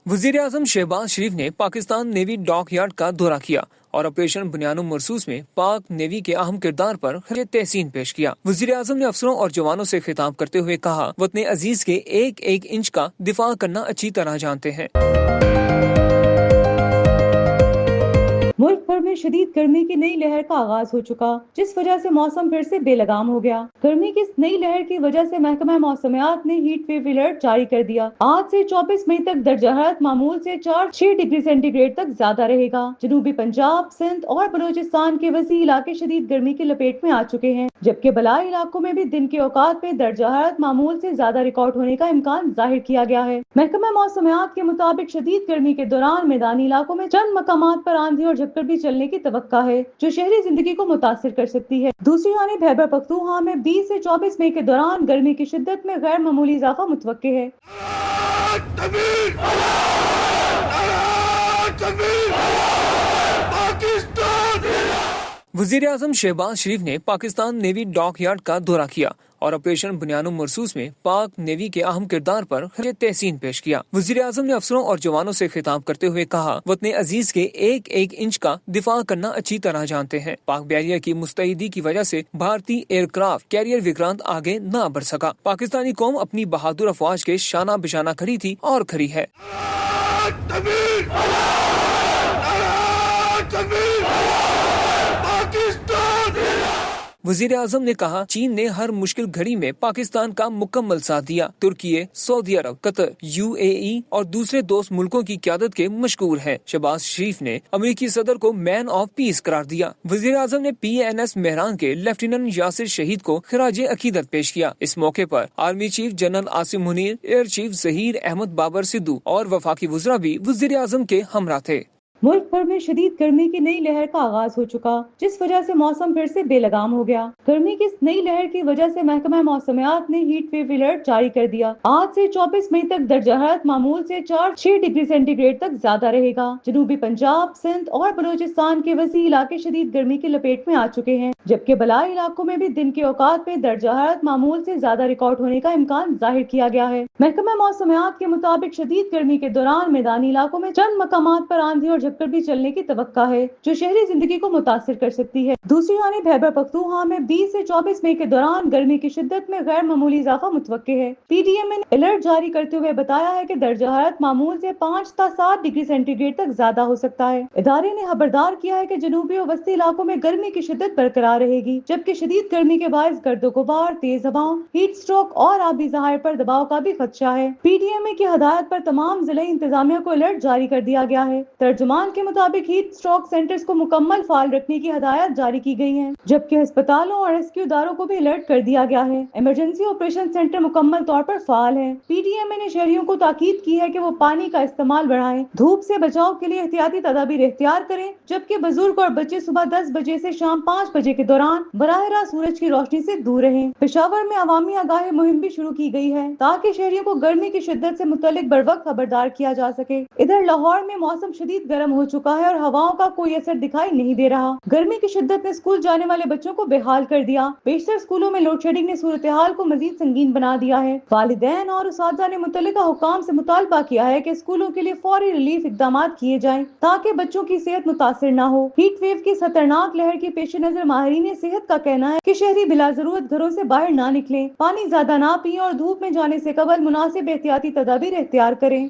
वजीर आजम शहबाज शरीफ ने Pakistan navy dock yard का दौरा किया और ऑपरेशन बुनियानुम मरसूस में पाक नेवी के अहम किरदार पर तहसीन पेश किया। वजीर आजम ने अफसरों और जवानों से खिताब करते हुए कहा, वतन अजीज के एक एक इंच का दिफा करना अच्छी तरह जानते हैं। मुल्क भर में शदीद गर्मी की नई लहर का आगाज हो चुका, जिस वजह से मौसम फिर से बेलगाम हो गया। गर्मी की इस नई लहर की वजह से महकमा मौसमियात ने हीट वेव अलर्ट जारी कर दिया। आज से 24 मई तक दर्जा हरारत मामूल से 4-6 डिग्री सेंटीग्रेड तक ज्यादा रहेगा। जनूबी पंजाब, सिंध और बलूचिस्तान के वसी इलाके शदीद गर्मी की लपेट में आ चुके हैं, जबकि बलाई इलाकों में भी दिन के औकात में दर्जा हरारत मामूल से ज्यादा रिकॉर्ड होने का इम्कान जाहिर किया गया है। महकमा मौसमियात के मुताबिक शदीद गर्मी के दौरान मैदानी इलाकों में चंद मकामात पर आंधी और झक्कड़ भी चलने की तवक्का है, जो शहरी जिंदगी को मुतासिर कर सकती है। दूसरी जानिब खैबर पख्तूनख्वा में 20 से 24 मई के दौरान गर्मी की शिद्दत में गैर मामूली इजाफा मुतवक्के है। वजीर आजम शहबाज शरीफ ने पाकिस्तान नेवी डॉक यार्ड का दौरा किया और ऑपरेशन बुनियानुम मरसूस में पाक नेवी के अहम किरदार पर तहसीन पेश किया। वजीर आजम ने अफसरों और जवानों से खिताब करते हुए कहा, वतन अजीज के एक एक इंच का दिफा करना अच्छी तरह जानते हैं। पाक बैरियर की मुस्तैदी की वजह से भारतीय एयरक्राफ्ट कैरियर विक्रांत आगे न बढ़ सका। पाकिस्तानी कौम अपनी बहादुर अफवाज के शाना बिशाना खड़ी थी और खड़ी है। वजीर आजम ने कहा, चीन ने हर मुश्किल घड़ी में पाकिस्तान का मुकम्मल साथ दिया। तुर्की, सऊदी अरब, कतर, UAE और दूसरे दोस्त मुल्कों की क़यादत के मशकूर हैं। शहबाज शरीफ ने अमेरिकी सदर को मैन ऑफ पीस करार दिया। वजीर आजम ने PNS मेहरान के लेफ्टिनेंट यासिर शहीद को खिराज अकीदत पेश किया। इस मौके पर army chief general Asim Munir, air chief Zaheer Ahmed Babar Sidhu और वफाकी वज़रा भी वजीर आजम के हमरा थे। मुल्क भर में शदीद गर्मी की नई लहर का आगाज हो चुका, जिस वजह से मौसम फिर से बेलगाम हो गया। गर्मी की इस नई लहर की वजह से महकमा मौसमियात ने हीट वेव अलर्ट जारी कर दिया। आज से 24 मई तक दर्जा हरारत मामूल से 4-6 डिग्री सेंटीग्रेड तक ज्यादा रहेगा। जनूबी पंजाब, सिंध और बलूचिस्तान के वसी इलाके शदीद गर्मी की लपेट में आ चुके हैं, जबकि बलाई इलाकों में भी दिन के औकात में दर्जा हरारत मामूल से ज्यादा रिकॉर्ड होने का इम्कान जाहिर किया गया है। महकमा मौसमियात के मुताबिक शदीद गर्मी के दौरान मैदानी इलाकों में चंद मकामात पर आंधी और झक्कड़ भी चलने की तवक्का है, जो शहरी जिंदगी को मुतासिर कर सकती है। दूसरी जानिब खैबर पख्तूनख्वा में 20 से 24 मई के दौरान गर्मी की शिद्दत में गैर मामूली इजाफा मुतवक्के है। PDM ने अलर्ट जारी करते हुए बताया है कि दर्जा हरारत मामूल से 5 से 7 डिग्री सेंटीग्रेड तक ज्यादा हो सकता है। इदारे ने खबरदार किया है कि जनूबी और वस्ती इलाकों में गर्मी की शिद्दत बरकरार रहेगी, जबकि शदीद गर्मी के बायस गर्दो गुबार, तेज हवाओं, हीट स्ट्रोक और आबी ज़खायर पर दबाव का भी खदशा है। PDM की हदायत पर तमाम जिले इंतजामिया को अलर्ट जारी कर दिया गया है। तर्जुमान के मुताबिक हीट स्ट्रोक सेंटर्स को मुकम्मल फाल रखने की हदायत जारी की गई है, जबकि अस्पतालों और रेस्क्यू इदारों को भी अलर्ट कर दिया गया है। इमरजेंसी ऑपरेशन सेंटर मुकम्मल तौर पर फाल है। PDM ने शहरियों को ताकीद की है कि वो पानी का इस्तेमाल बढ़ाएं, धूप से बचाव के लिए एहतियाती तदाबीर इख्तियार करें, जबकि बुजुर्ग और बच्चे सुबह 10 बजे से शाम 5 बजे के दौरान बराह रास्त सूरज की रोशनी से दूर रहें। पेशावर में अवामी आगाही मुहिम भी शुरू की गई है, ताकि शहरियों को गर्मी की शिद्दत से मुतल्लिक बरवक्त खबरदार किया जा सके। इधर लाहौर में मौसम शदीद गर्म हो चुका है और हवाओं का कोई असर दिखाई नहीं दे रहा। गर्मी की शिद्दत ने स्कूल जाने वाले बच्चों को बेहाल कर दिया। बेशतर स्कूलों में लोड शेडिंग ने सूरत हाल को मजीद संगीन बना दिया है। वालिदैन और उस्तादा ने मुतल्लिका हुकाम से मुतालबा किया है कि स्कूलों के लिए फौरी रिलीफ इकदाम किए जाएं, ताकि बच्चों की सेहत मुतासिर न हो। हीट वेव की खतरनाक लहर के पेश नजर माहिरीन सेहत का कहना है कि शहरी बिला जरूरत घरों से बाहर ना निकलें, पानी ज्यादा ना पिएं और धूप में जाने से कबल मुनासिब एहतियाती तदाबीर इख्तियार करें।